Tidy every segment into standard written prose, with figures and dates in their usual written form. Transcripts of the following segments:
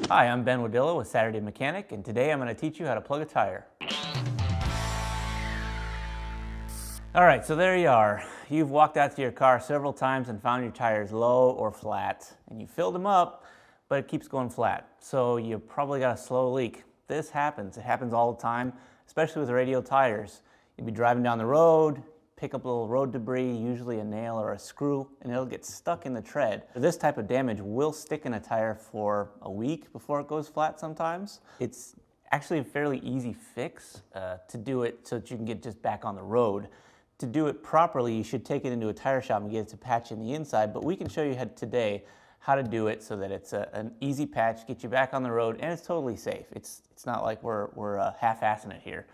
Hi, I'm Ben Wojdyla with Saturday Mechanic, and today I'm going to teach you how to plug a tire. Alright, so there you are. You've walked out to your car several times and found your tires low or flat, and you filled them up, but it keeps going flat. So you probably got a slow leak. This happens. It happens all the time, especially with radial tires. You'll be driving down the road, pick up a little road debris, usually a nail or a screw, and it'll get stuck in the tread. This type of damage will stick in a tire for a week before it goes flat sometimes. It's actually a fairly easy fix to do it so that you can get just back on the road. To do it properly, you should take it into a tire shop and get it to patch in the inside, but we can show you today how to do it so that it's an easy patch, get you back on the road, and it's totally safe. It's not like we're half-assing it here.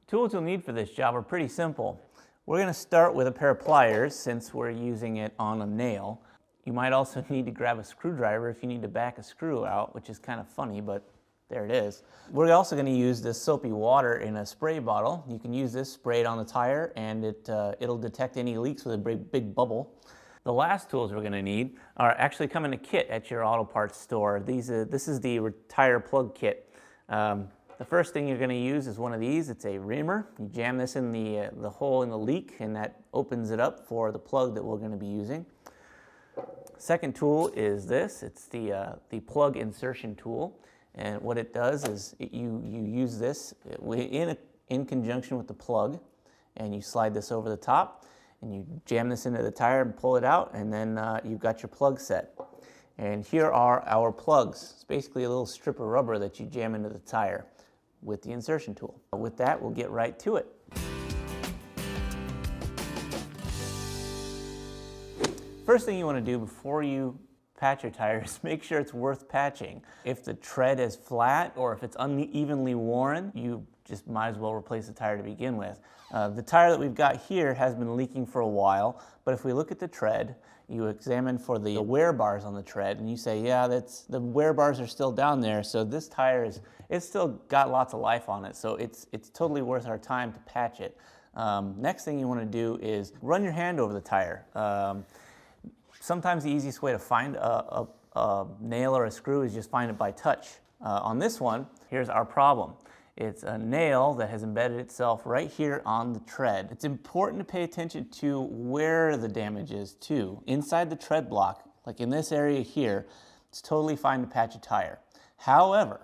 Tools you'll need for this job are pretty simple. We're going to start with a pair of pliers since we're using it on a nail. You might also need to grab a screwdriver if you need to back a screw out, which is kind of funny, but there it is. We're also going to use this soapy water in a spray bottle. You can use this, spray it on the tire, and it'll detect any leaks with a big bubble. The last tools we're going to need are actually come in a kit at your auto parts store. This is the tire plug kit. The first thing you're going to use is one of these. It's a reamer. You jam this in the hole in the leak, and that opens it up for the plug that we're going to be using. Second tool is this. It's the plug insertion tool, and what it does is you use this in conjunction with the plug, and you slide this over the top, and you jam this into the tire and pull it out, and then you've got your plug set. And here are our plugs. It's basically a little strip of rubber that you jam into the tire with the insertion tool. With that, we'll get right to it. First thing you want to do before you patch your tire is make sure it's worth patching. If the tread is flat or if it's unevenly worn, you just might as well replace the tire to begin with. The tire that we've got here has been leaking for a while, but if we look at the tread, you examine for the wear bars on the tread, and you say, yeah, the wear bars are still down there, so this tire it's still got lots of life on it, so it's totally worth our time to patch it. Next thing you want to do is run your hand over the tire. Sometimes the easiest way to find a nail or a screw is just find it by touch. On this one, here's our problem. It's a nail that has embedded itself right here on the tread. It's important to pay attention to where the damage is too. Inside the tread block, like in this area here, it's totally fine to patch a tire. However,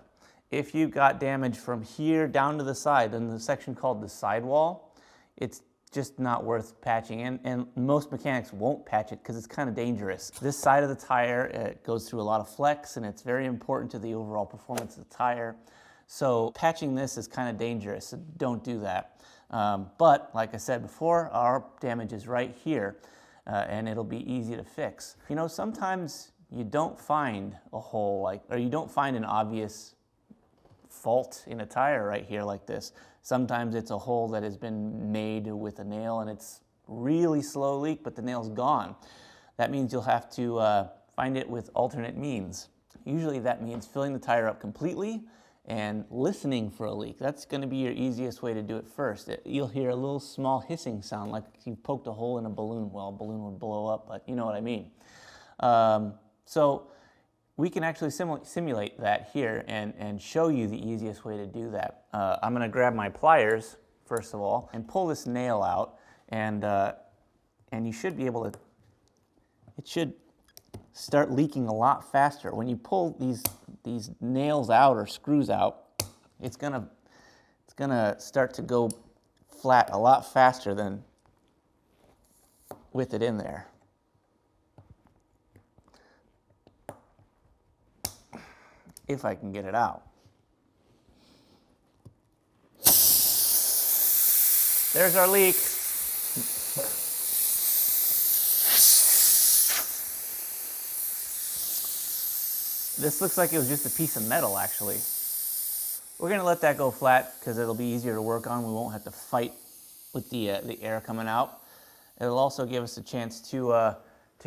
if you've got damage from here down to the side, in the section called the sidewall, it's just not worth patching, and most mechanics won't patch it because it's kind of dangerous. This side of the tire, it goes through a lot of flex, and it's very important to the overall performance of the tire. So patching this is kind of dangerous, so don't do that. But like I said before, our damage is right here, and it'll be easy to fix. You know, sometimes you don't find a hole, or you don't find an obvious fault in a tire right here like this. Sometimes it's a hole that has been made with a nail and it's really slow leak, but the nail's gone. That means you'll have to find it with alternate means. Usually that means filling the tire up completely and listening for a leak. That's going to be your easiest way to do it first. You'll hear a little small hissing sound like you poked a hole in a balloon. Well, a balloon would blow up, but you know what I mean. So we can actually simulate that here and show you the easiest way to do that. I'm going to grab my pliers, first of all, and pull this nail out, and you should be able to, it should start leaking a lot faster. When you pull these nails out or screws out, it's gonna start to go flat a lot faster than with it in there. If I can get it out. There's our leak. This looks like it was just a piece of metal, actually. We're going to let that go flat because it'll be easier to work on. We won't have to fight with the air coming out. It'll also give us a chance to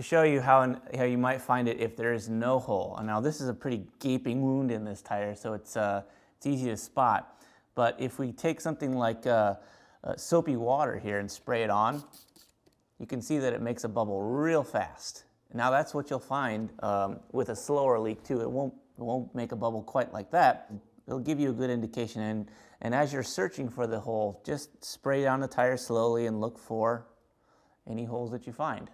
show you how you might find it if there is no hole. And now this is a pretty gaping wound in this tire, so it's easy to spot. But if we take something like soapy water here and spray it on, you can see that it makes a bubble real fast. Now that's what you'll find with a slower leak too. won't make a bubble quite like that. It'll give you a good indication. And as you're searching for the hole, just spray down the tire slowly and look for any holes that you find.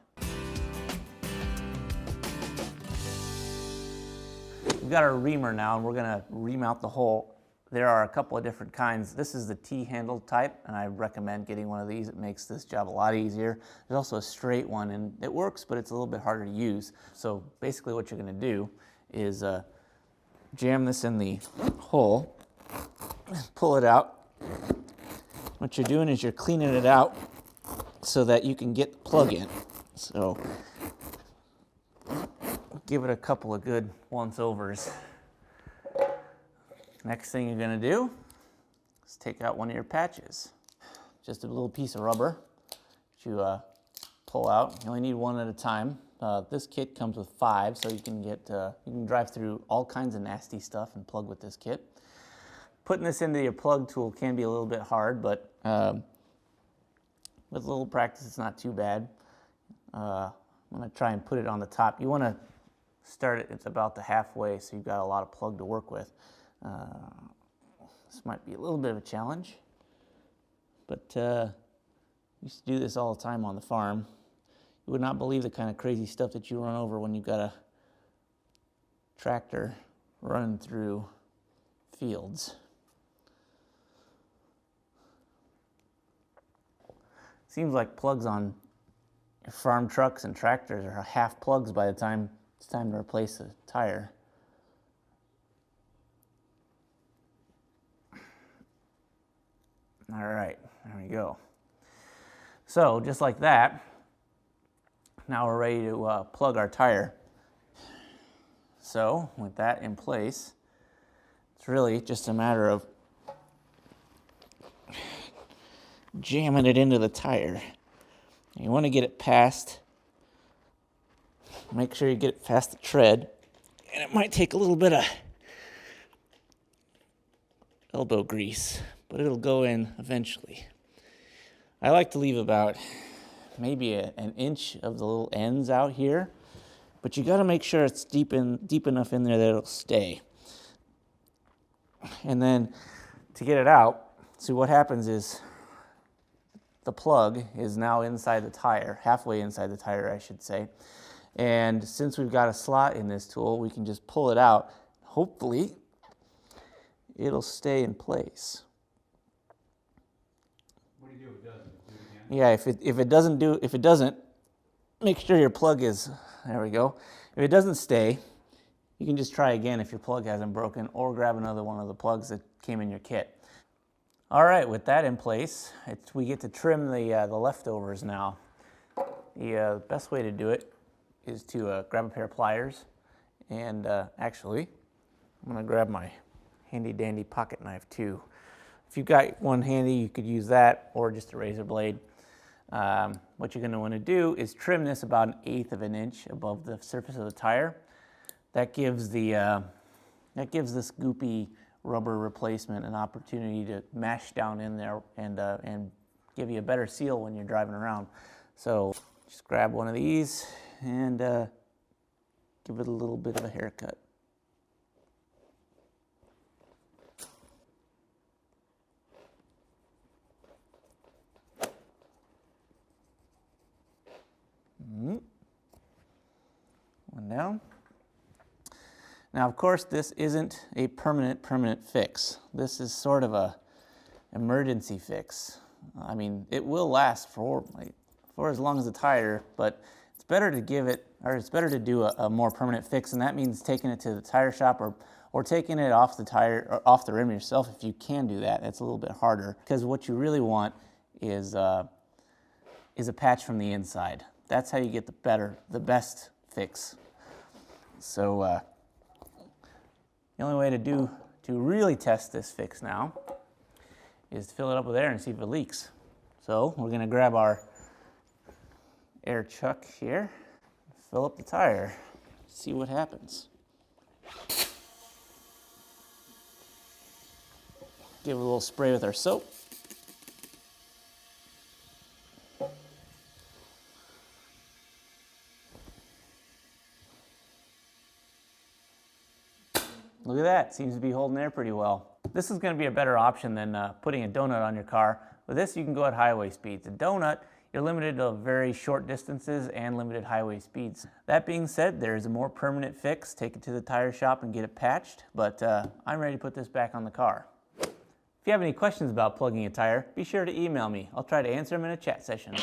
We've got our reamer now, and we're gonna ream out the hole. There are a couple of different kinds. This is the T-handle type, and I recommend getting one of these. It makes this job a lot easier. There's also a straight one, and it works, but it's a little bit harder to use. So basically what you're gonna do is jam this in the hole, pull it out. What you're doing is you're cleaning it out so that you can get the plug in. So give it a couple of good once-overs. Next thing you're gonna do is take out one of your patches. Just a little piece of rubber that you pull out. You only need one at a time. This kit comes with 5, so you can drive through all kinds of nasty stuff and plug with this kit. Putting this into your plug tool can be a little bit hard, but with a little practice, it's not too bad. I'm gonna try and put it on the top. You wanna start it, it's about the halfway, so you've got a lot of plug to work with. This might be a little bit of a challenge, but I used to do this all the time on the farm. You would not believe the kind of crazy stuff that you run over when you've got a tractor running through fields. Seems like plugs on farm trucks and tractors are half plugs by the time it's time to replace the tire. All right, there we go. So just like that, now we're ready to plug our tire. So with that in place, it's really just a matter of jamming it into the tire. You want to get it past, make sure you get it past the tread, and it might take a little bit of elbow grease, but it'll go in eventually. I like to leave about maybe an inch of the little ends out here, but you got to make sure it's deep enough in there that it'll stay. And then to get it out, see what happens is the plug is now inside the tire, halfway inside the tire, I should say. And since we've got a slot in this tool, we can just pull it out. Hopefully, it'll stay in place. What do you do if it doesn't? Do it again? Yeah, if it doesn't, make sure your plug is, there we go. If it doesn't stay, you can just try again if your plug hasn't broken, or grab another one of the plugs that came in your kit. All right, with that in place, we get to trim the leftovers now. The best way to do it is to grab a pair of pliers, and actually, I'm gonna grab my handy dandy pocket knife too. If you've got one handy, you could use that, or just a razor blade. What you're gonna wanna do is trim this about 1/8 of an inch above the surface of the tire. That gives this goopy rubber replacement an opportunity to mash down in there and give you a better seal when you're driving around. So just grab one of these and give it a little bit of a haircut. One down. Now, of course, this isn't a permanent fix. This is sort of a emergency fix. I mean, it will last for as long as the tire, but it's better to do a more permanent fix, and that means taking it to the tire shop or taking it off the tire or off the rim yourself if you can do that. It's a little bit harder because what you really want is a patch from the inside. That's how you get the best fix. So the only way to really test this fix now is to fill it up with air and see if it leaks. So we're gonna grab our air chuck here, fill up the tire, see what happens. Give it a little spray with our soap. yet. Seems to be holding there pretty well. This is going to be a better option than putting a donut on your car. With this, you can go at highway speeds. A donut, you're limited to very short distances and limited highway speeds. That being said, there's a more permanent fix. Take it to the tire shop and get it patched, but I'm ready to put this back on the car. If you have any questions about plugging a tire, be sure to email me. I'll try to answer them in a chat session.